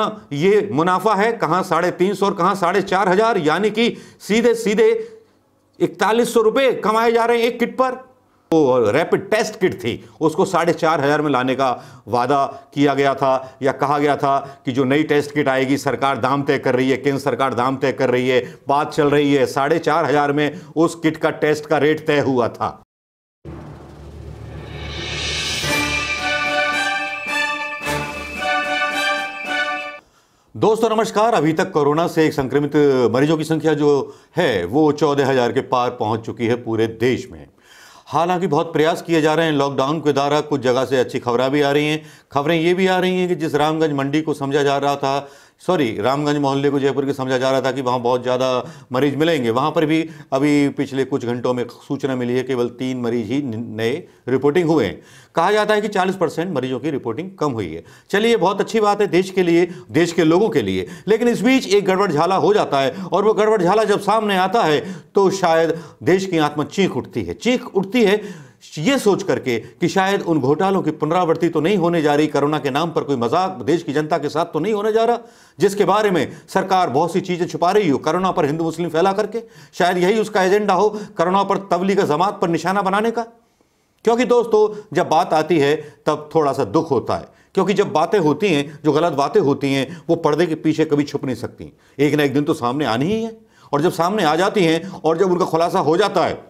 कहां ये मुनाफा है, कहां 350 और कहां 4,500, यानी कि सीधे सीधे 4100 रुपए कमाए जा रहे हैं एक किट पर। वो रैपिड टेस्ट किट थी, उसको 4,500 में लाने का वादा किया गया था, या कहा गया था कि जो नई टेस्ट किट आएगी सरकार दाम तय कर रही है, केंद्र सरकार दाम तय कर रही है, बात चल रही है 4,500 में उस किट का टेस्ट का रेट तय हुआ था। दोस्तों नमस्कार। अभी तक कोरोना से संक्रमित मरीजों की संख्या जो है वो 14,000 के पार पहुंच चुकी है पूरे देश में। हालांकि बहुत प्रयास किए जा रहे हैं लॉकडाउन के द्वारा। कुछ जगह से अच्छी खबरें भी आ रही हैं। खबरें ये भी आ रही हैं कि जिस रामगंज मंडी को समझा जा रहा था, रामगंज मोहल्ले को जयपुर के समझा जा रहा था कि वहाँ बहुत ज़्यादा मरीज मिलेंगे, वहाँ पर भी अभी पिछले कुछ घंटों में सूचना मिली है केवल 3 मरीज ही नए रिपोर्टिंग हुए हैं। कहा जाता है कि 40% मरीजों की रिपोर्टिंग कम हुई है। चलिए ये बहुत अच्छी बात है देश के लिए, देश के लोगों के लिए। लेकिन इस बीच एक गड़बड़ झाला हो जाता है, और वो गड़बड़ झाला जब सामने आता है तो शायद देश की आत्मा चीख उठती है ये सोच करके कि शायद उन घोटालों की पुनरावृत्ति तो नहीं होने जा रही, कोरोना के नाम पर कोई मजाक देश की जनता के साथ तो नहीं होने जा रहा, जिसके बारे में सरकार बहुत सी चीजें छुपा रही हो कोरोना पर हिंदू मुस्लिम फैला करके। शायद यही उसका एजेंडा हो, कोरोना पर तबलीग जमात पर निशाना बनाने का। क्योंकि दोस्तों जब बात आती है तब थोड़ा सा दुख होता है, क्योंकि जब बातें होती हैं, जो गलत बातें होती हैं, वो पर्दे के पीछे कभी छुप नहीं सकती, एक ना एक दिन तो सामने आनी ही है। और जब सामने आ जाती हैं और जब उनका खुलासा हो जाता है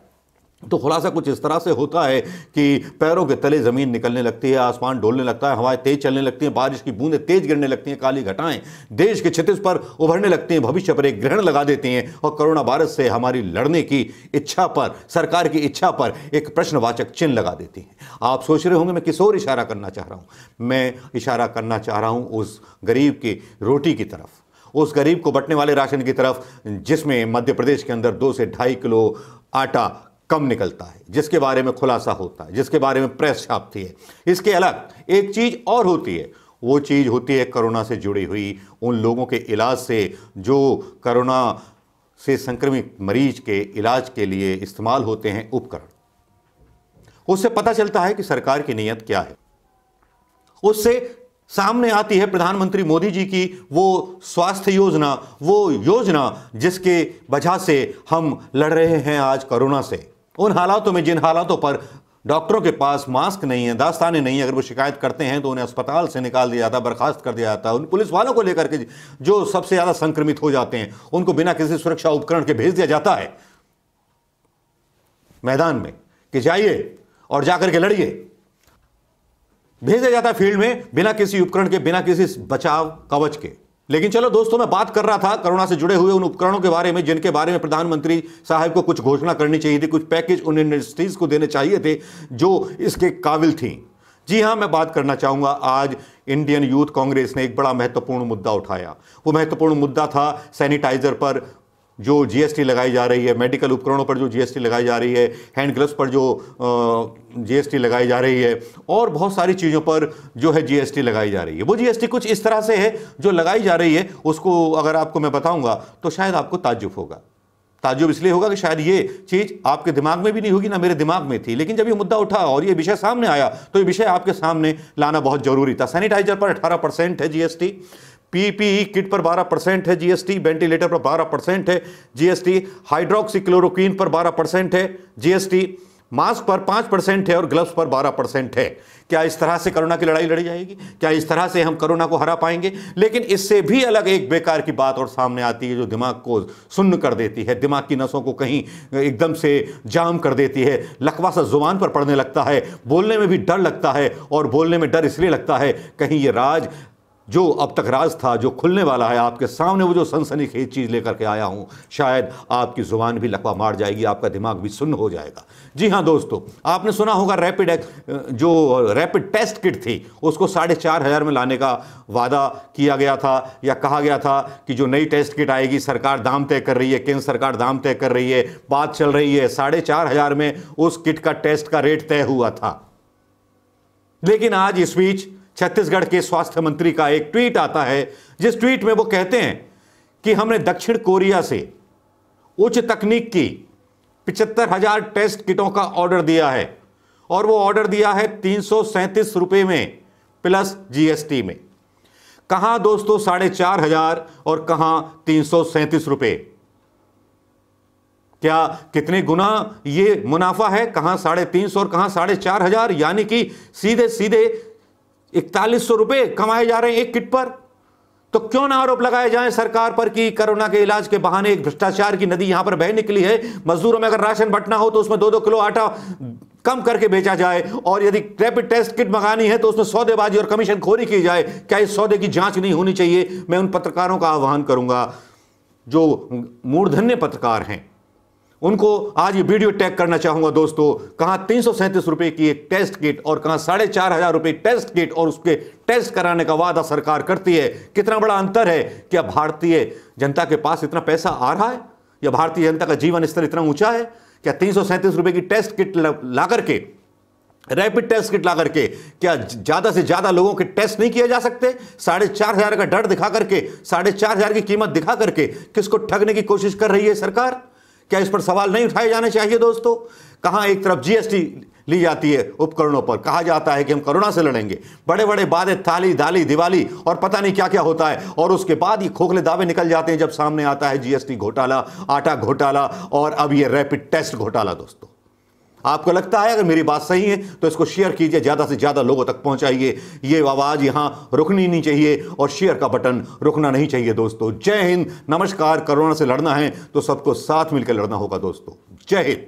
तो खुलासा कुछ इस तरह से होता है कि पैरों के तले जमीन निकलने लगती है, आसमान डोलने लगता है, हवाएं तेज चलने लगती हैं, बारिश की बूंदें तेज गिरने लगती हैं, काली घटाएं देश के क्षितिज पर उभरने लगती हैं, भविष्य पर एक ग्रहण लगा देती हैं, और कोरोना वायरस से हमारी लड़ने की इच्छा पर, सरकार की इच्छा पर एक प्रश्नवाचक चिन्ह लगा देती हैं। आप सोच रहे होंगे मैं किस ओर इशारा करना चाह रहा हूं। मैं इशारा करना चाह रहा हूं उस गरीब की रोटी की तरफ, उस गरीब को बंटने वाले राशन की तरफ, जिसमें मध्य प्रदेश के अंदर 2 से 2.5 किलो आटा कम निकलता है, जिसके बारे में खुलासा होता है, जिसके बारे में प्रेस छापती है। इसके अलग एक चीज और होती है, वो चीज होती है कोरोना से जुड़ी हुई उन लोगों के इलाज से जो कोरोना से संक्रमित मरीज के इलाज के लिए इस्तेमाल होते हैं उपकरण। उससे पता चलता है कि सरकार की नीयत क्या है। उससे सामने आती है प्रधानमंत्री मोदी जी की वो स्वास्थ्य योजना, वो योजना जिसके वजह से हम लड़ रहे हैं आज कोरोना से। उन हालातों में, जिन हालातों पर डॉक्टरों के पास मास्क नहीं है, दास्ताने नहीं है, अगर वो शिकायत करते हैं तो उन्हें अस्पताल से निकाल दिया जाता, बर्खास्त कर दिया जाता है। उन पुलिस वालों को लेकर के जो सबसे ज्यादा संक्रमित हो जाते हैं उनको बिना किसी सुरक्षा उपकरण के भेज दिया जाता है मैदान में कि जाइए और जाकर के लड़िए। भेजा जाता है फील्ड में बिना किसी उपकरण के, बिना किसी बचाव कवच के। लेकिन चलो दोस्तों, मैं बात कर रहा था कोरोना से जुड़े हुए उन उपकरणों के बारे में जिनके बारे में प्रधानमंत्री साहब को कुछ घोषणा करनी चाहिए थी, कुछ पैकेज उन इंडस्ट्रीज को देने चाहिए थे जो इसके काबिल थी। जी हां, मैं बात करना चाहूंगा आज इंडियन यूथ कांग्रेस ने एक बड़ा महत्वपूर्ण मुद्दा उठाया। वो महत्वपूर्ण मुद्दा था सैनिटाइजर पर जो जीएसटी लगाई जा रही है, मेडिकल उपकरणों पर जो जीएसटी लगाई जा रही है, हैंड ग्लव्स पर जो जीएसटी लगाई जा रही है, और बहुत सारी चीज़ों पर जो है जीएसटी लगाई जा रही है। वो जीएसटी कुछ इस तरह से है जो लगाई जा रही है, उसको अगर आपको मैं बताऊंगा तो शायद आपको ताज्जुब होगा। ताज्जुब इसलिए होगा कि शायद ये चीज़ आपके दिमाग में भी नहीं होगी, ना मेरे दिमाग में थी। लेकिन जब ये मुद्दा उठा और ये विषय सामने आया तो ये विषय आपके सामने लाना बहुत जरूरी था। सैनिटाइजर पर 18% है जीएसटी, पीपीई किट पर 12% है जीएसटी, वेंटिलेटर पर 12% है जीएसटी, हाइड्रोक्सीक्लोरोक्वीन पर 12% है जीएसटी, मास्क पर 5% है और ग्लव्स पर 12% है। क्या इस तरह से कोरोना की लड़ाई लड़ी जाएगी? क्या इस तरह से हम कोरोना को हरा पाएंगे? लेकिन इससे भी अलग एक बेकार की बात और सामने आती है जो दिमाग को सुन्न कर देती है, दिमाग की नसों को कहीं एकदम से जाम कर देती है, लकवा सा जुबान पर पड़ने लगता है, बोलने में भी डर लगता है। और बोलने में डर इसलिए लगता है कहीं ये राज जो अब तक राज था, जो खुलने वाला है आपके सामने, वो जो सनसनीखेज चीज लेकर के आया हूं, शायद आपकी जुबान भी लकवा मार जाएगी, आपका दिमाग भी सुन्न हो जाएगा। जी हां दोस्तों, आपने सुना होगा रैपिड टेस्ट किट थी उसको 4,500 में लाने का वादा किया गया था, या कहा गया था कि जो नई टेस्ट किट आएगी सरकार दाम तय कर रही है, केंद्र सरकार दाम तय कर रही है, बात चल रही है 4,500 में उस किट का टेस्ट का रेट तय हुआ था। लेकिन आज इस बीच छत्तीसगढ़ के स्वास्थ्य मंत्री का एक ट्वीट आता है, जिस ट्वीट में वो कहते हैं कि हमने दक्षिण कोरिया से उच्च तकनीक की 75,000 टेस्ट किटों का ऑर्डर दिया है, और वो ऑर्डर दिया है 337 रुपए में प्लस जीएसटी में। कहां दोस्तों 4,500 और कहां 337 रुपए। क्या कितने गुना ये मुनाफा है, कहां 350 और कहां 4,500, यानी कि सीधे सीधे 4100 रुपए कमाए जा रहे हैं एक किट पर। तो क्यों ना आरोप लगाए जाएं सरकार पर कि कोरोना के इलाज के बहाने एक भ्रष्टाचार की नदी यहां पर बह निकली है। मजदूरों में अगर राशन बंटना हो तो उसमें 2-2 किलो आटा कम करके बेचा जाए, और यदि रैपिड टेस्ट किट मंगानी है तो उसमें सौदेबाजी और कमीशन खोरी की जाए। क्या इस सौदे की जांच नहीं होनी चाहिए? मैं उन पत्रकारों का आह्वान करूंगा जो मूर्धन्य पत्रकार हैं, उनको आज ये वीडियो टैग करना चाहूंगा दोस्तों। कहां 337 रुपए की एक टेस्ट किट और कहां 4,500 रुपए टेस्ट किट, और उसके टेस्ट कराने का वादा सरकार करती है। कितना बड़ा अंतर है। क्या भारतीय जनता के पास इतना पैसा आ रहा है, या भारतीय जनता का जीवन स्तर इतना ऊंचा है? क्या 337 रुपए की टेस्ट किट ला करके, रैपिड टेस्ट किट ला करके, क्या ज्यादा से ज्यादा लोगों के टेस्ट नहीं किए जा सकते? 4,500 का डर दिखा करके, 4,500 की कीमत दिखा करके किसको ठगने की कोशिश कर रही है सरकार? क्या इस पर सवाल नहीं उठाए जाने चाहिए दोस्तों? कहां एक तरफ जीएसटी ली जाती है उपकरणों पर, कहा जाता है कि हम कोरोना से लड़ेंगे, बड़े बड़े वादे, थाली दाली दिवाली और पता नहीं क्या क्या होता है, और उसके बाद ये खोखले दावे निकल जाते हैं जब सामने आता है जीएसटी घोटाला, आटा घोटाला और अब ये रैपिड टेस्ट घोटाला। दोस्तों, आपको लगता है अगर मेरी बात सही है तो इसको शेयर कीजिए, ज्यादा से ज्यादा लोगों तक पहुंचाइए। ये आवाज यहां रुकनी नहीं चाहिए और शेयर का बटन रुकना नहीं चाहिए दोस्तों। जय हिंद, नमस्कार। कोरोना से लड़ना है तो सबको साथ मिलकर लड़ना होगा दोस्तों। जय हिंद।